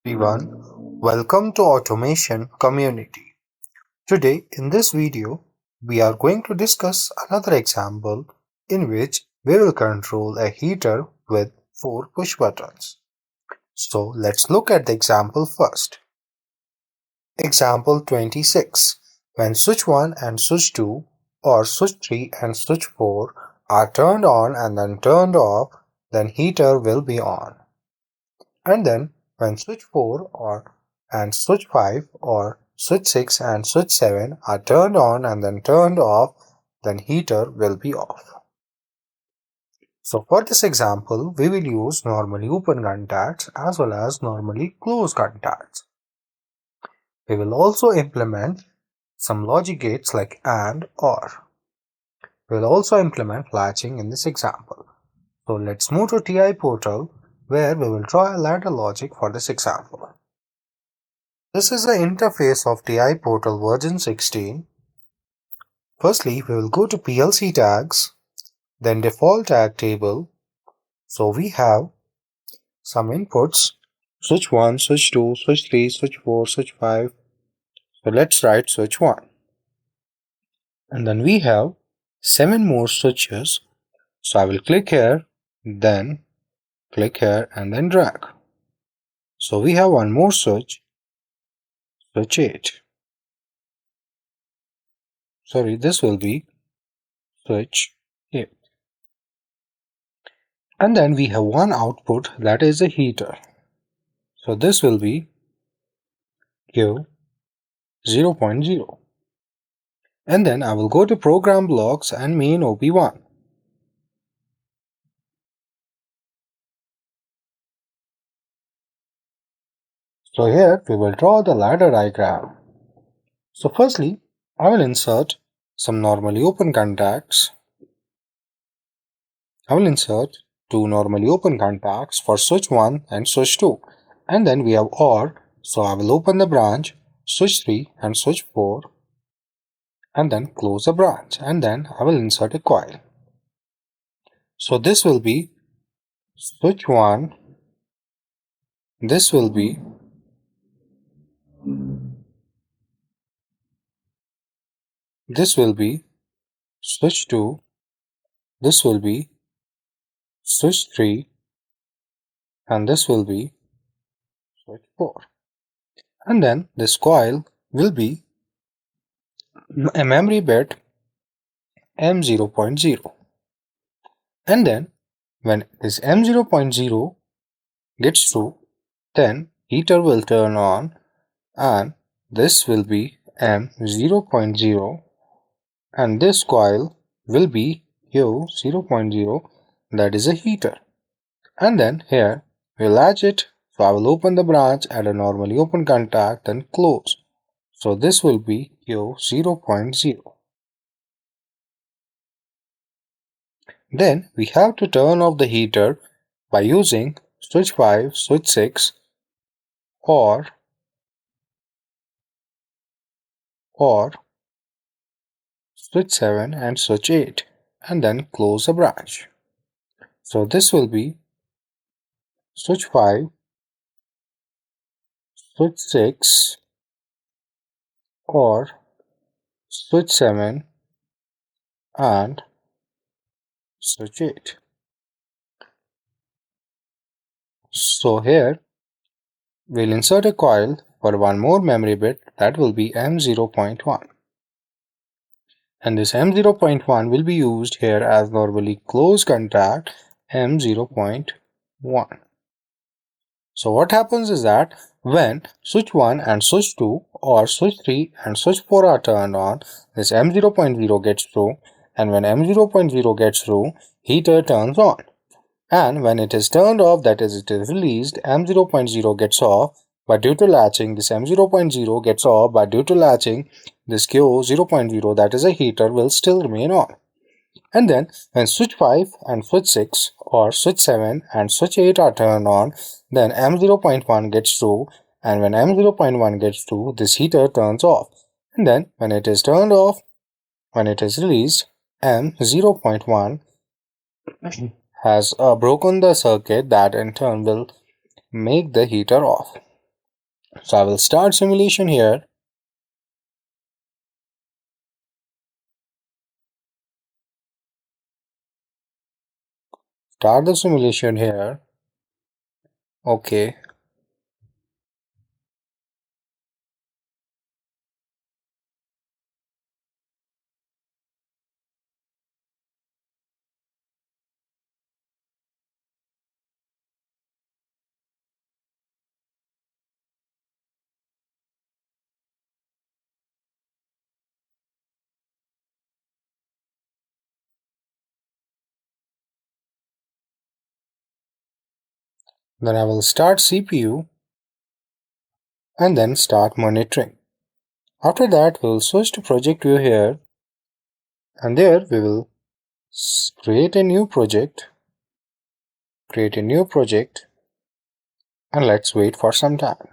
Everyone, welcome to Automation Community. Today in this video, we are going to discuss another example in which we will control a heater with 4 push buttons. So let's look at the example first. Example 26. When switch 1 and switch 2 or switch 3 and switch 4 are turned on and then turned off, then heater will be on. And then when switch 4 and switch 5 or switch 6 and switch 7 are turned on and then turned off, then heater will be off. So for this example, we will use normally open contacts as well as normally closed contacts. We will also implement some logic gates like AND, OR. We will also implement latching in this example. So let's move to TI portal where we will draw a ladder logic for this example. This is the interface of TI portal version 16. Firstly, we will go to PLC tags, then default tag table. So we have some inputs: switch 1, switch 2, switch 3, switch 4, switch 5. So let's write switch 1. And then we have 7 more switches. So I will click here, then click here and then drag. So we have one more switch, switch 8. Sorry, this will be switch 8. And then we have one output, that is a heater. So this will be Q 0.0. And then I will go to program blocks and main OP1. So here we will draw the ladder diagram. So firstly, I will insert some normally open contacts. I will insert 2 normally open contacts for switch 1 and switch 2. And then we have OR, so I will open the branch, switch 3 and switch 4, and then close the branch, and then I will insert a coil. So this will be switch 1, this will be switch 2, this will be switch 3, and this will be switch 4. And then this coil will be a memory bit M0.0. And then when this M0.0 gets true, then heater will turn on and this will be M0.0 and this coil will be Q0.0, that is a heater. And then here we'll latch it, so I will open the branch at a normally open contact and close. So this will be Q0.0. Then we have to turn off the heater by using switch 5, switch 6 or switch 7 and switch 8 and then close the branch. So this will be switch 5, switch 6 or switch 7 and switch 8. So here we'll insert a coil for one more memory bit, that will be M0.1. And this M0.1 will be used here as normally closed contact M0.1. So what happens is that when switch 1 and switch 2 or switch 3 and switch 4 are turned on, this M0.0 gets through, and when M0.0 gets through, heater turns on. And when it is turned off, that is it is released, M0.0 gets off, but due to latching, this M0.0 gets off, but due to latching, this Q0.0, that is a heater, will still remain on. And then when switch 5 and switch 6 or switch 7 and switch 8 are turned on, then M0.1 gets through, and when M0.1 gets through, this heater turns off. And then when it is turned off, when it is released, M0.1 has broken the circuit, that in turn will make the heater off. So I will start simulation here. Start the simulation here. Okay. Then I will start CPU and then start monitoring. After that, we will switch to project view here, and there we will create a new project, and let's wait for some time.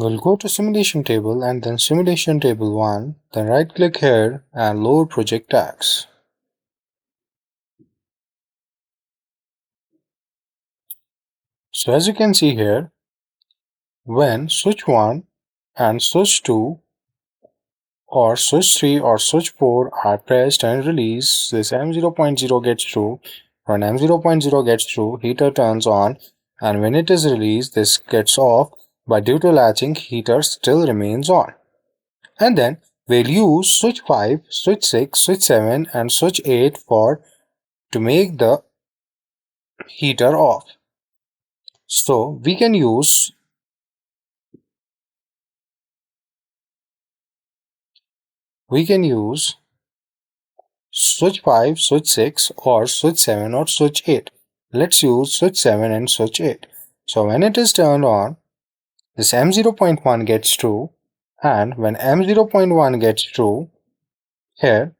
We'll go to simulation table and then simulation table 1, then right click here and load project tags. So as you can see here, when switch 1 and switch 2 or switch 3 or switch 4 are pressed and released, this M0.0 gets true. When M0.0 gets true, heater turns on, and when it is released, this gets off, but due to latching, heater still remains on. And then we'll use switch 5, switch 6, switch 7 and switch 8 to make the heater off. So we can use switch 5, switch 6 or switch 7 or switch 8. Let's use switch 7 and switch 8. So when it is turned on, this M0.1 gets true, and when M0.1 gets true, here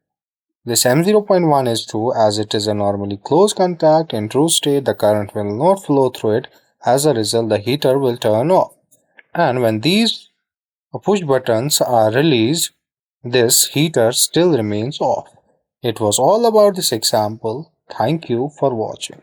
this M0.1 is true as it is a normally closed contact. In true state, the current will not flow through it. As a result, the heater will turn off. And when these push buttons are released, this heater still remains off. It was all about this example. Thank you for watching.